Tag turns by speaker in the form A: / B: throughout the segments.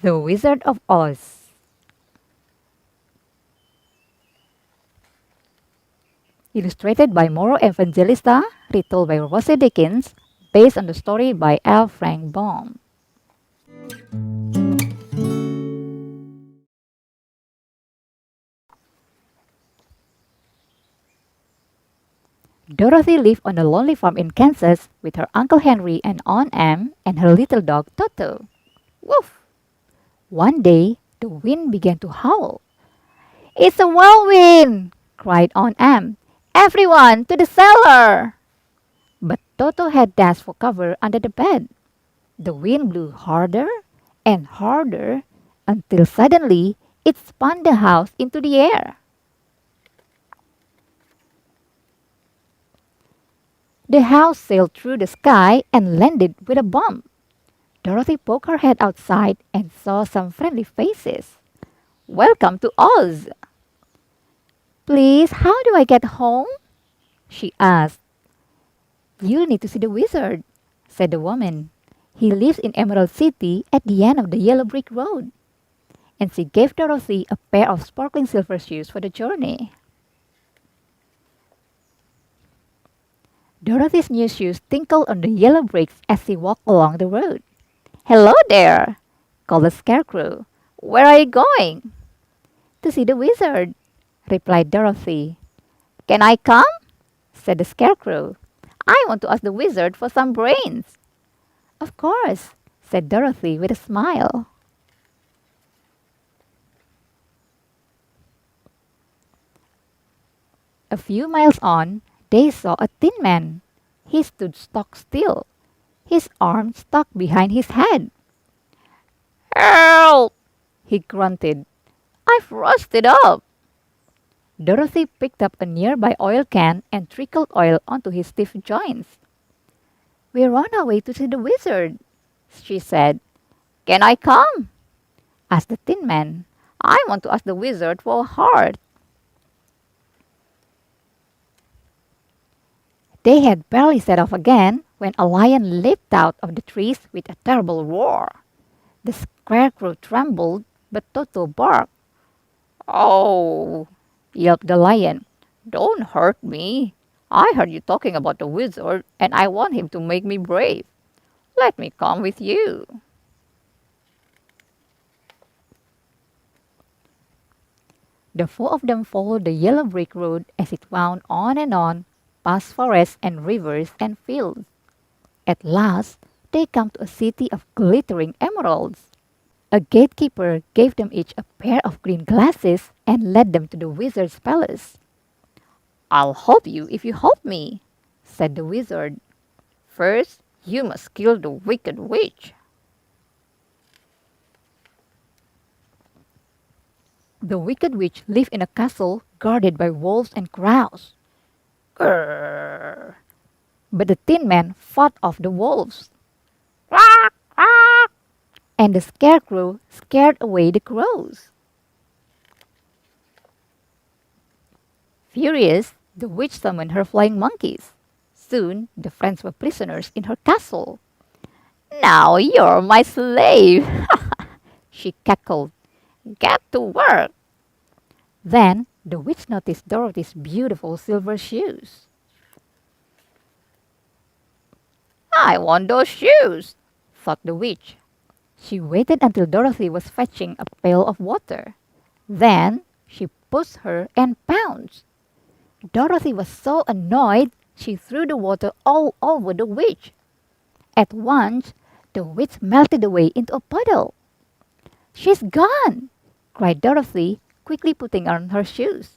A: The Wizard of Oz. Illustrated by Mauro Evangelista, retold by Rosie Dickins, based on the story by L.Frank Baum. Dorothy lived on a lonely farm in Kansas with her Uncle Henry and Aunt Em and her little dog Toto. Woof! One day, the wind began to howl. "It's a whirlwind!" cried Aunt Em. "Everyone to the cellar!" But Toto had dashed for cover under the bed. The wind blew harder and harder until suddenly it spun the house into the air. The house sailed through the sky and landed with a bump. Dorothy poked her head outside and saw some friendly faces. "Welcome to Oz!" "Please, how do I get home?" she asked. "You'll need to see the wizard," said the woman. "He lives in Emerald City at the end of the yellow brick road." And she gave Dorothy a pair of sparkling silver shoes for the journey. Dorothy's new shoes tinkled on the yellow bricks as she walked along the road. "Hello there!" called the Scarecrow. "Where are you going?" "To see the wizard," replied Dorothy. "Can I come?" said the Scarecrow. "I want to ask the wizard for some brains." "Of course," said Dorothy with a smile. A few miles on, they saw a Tin Man. He stood stock still, his arm stuck behind his head. "Help!" he grunted. "I've rusted up." Dorothy picked up a nearby oil can and trickled oil onto his stiff joints. "We're on our way to see the wizard," she said. "Can I come?" asked the Tin Man. "I want to ask the wizard for a heart." They had barely set off again when a lion leaped out of the trees with a terrible roar. The Scarecrow trembled, but Toto barked. "Oh!" yelped the lion. "Don't hurt me. I heard you talking about the wizard, and I want him to make me brave. Let me come with you." The four of them followed the yellow brick road as it wound on and on, past forests and rivers and fields. At last, they came to a city of glittering emeralds. A gatekeeper gave them each a pair of green glasses and led them to the wizard's palace. "I'll help you if you help me," said the wizard. "First, you must kill the wicked witch." The wicked witch lived in a castle guarded by wolves and crows. Grrr! But the Tin Man fought off the wolves. "Quack, quack!" And the Scarecrow scared away the crows. Furious, the witch summoned her flying monkeys. Soon, the friends were prisoners in her castle. "Now you're my slave," she cackled. "Get to work." Then the witch noticed Dorothy's beautiful silver shoes. "I want those shoes," thought the witch. She waited until Dorothy was fetching a pail of water. Then she pushed her and pounced. Dorothy was so annoyed she threw the water all over the witch. At once, the witch melted away into a puddle. "She's gone!" cried Dorothy, quickly putting on her shoes.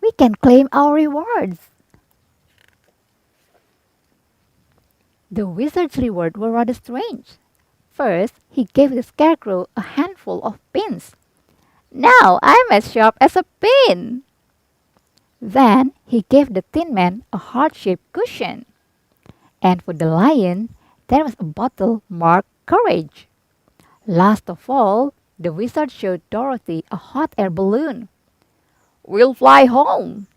A: "We can claim our rewards." The wizard's reward were rather strange. First, he gave the Scarecrow a handful of pins. "Now I'm as sharp as a pin." Then he gave the Tin Man a heart-shaped cushion. And for the lion, there was a bottle marked Courage. Last of all, the wizard showed Dorothy a hot air balloon. "We'll fly home,"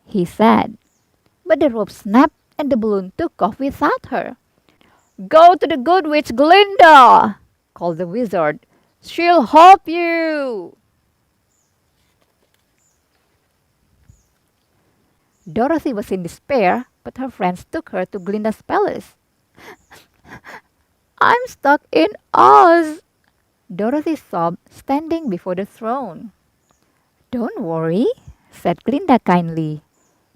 A: he said. But the rope snapped and the balloon took off without her. "Go to the good witch Glinda!" called the wizard. She'll help you! Dorothy was in despair, but her friends took her to Glinda's palace. I'm stuck in Oz, Dorothy sobbed, standing before the throne. Don't worry, said Glinda kindly.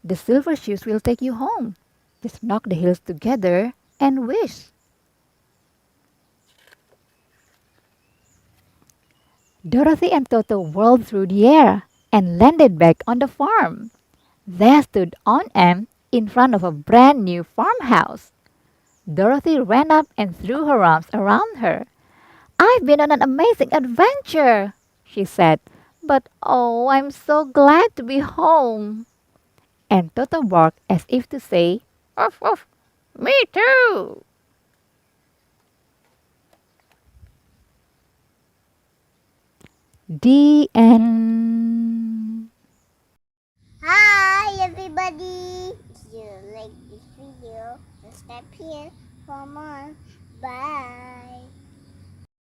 A: The silver shoes will take you home. Just knock the heels together and wish. Dorothy and Toto whirled through the air and landed back on the farm. There stood Aunt Em in front of a brand new farmhouse. Dorothy ran up and threw her arms around her. I've been on an amazing adventure, she said, but oh, I'm so glad to be home. And Toto barked as if to say, Woof woof, me too. The end.
B: Hi everybody! If you like this video, subscribe here for more. Bye!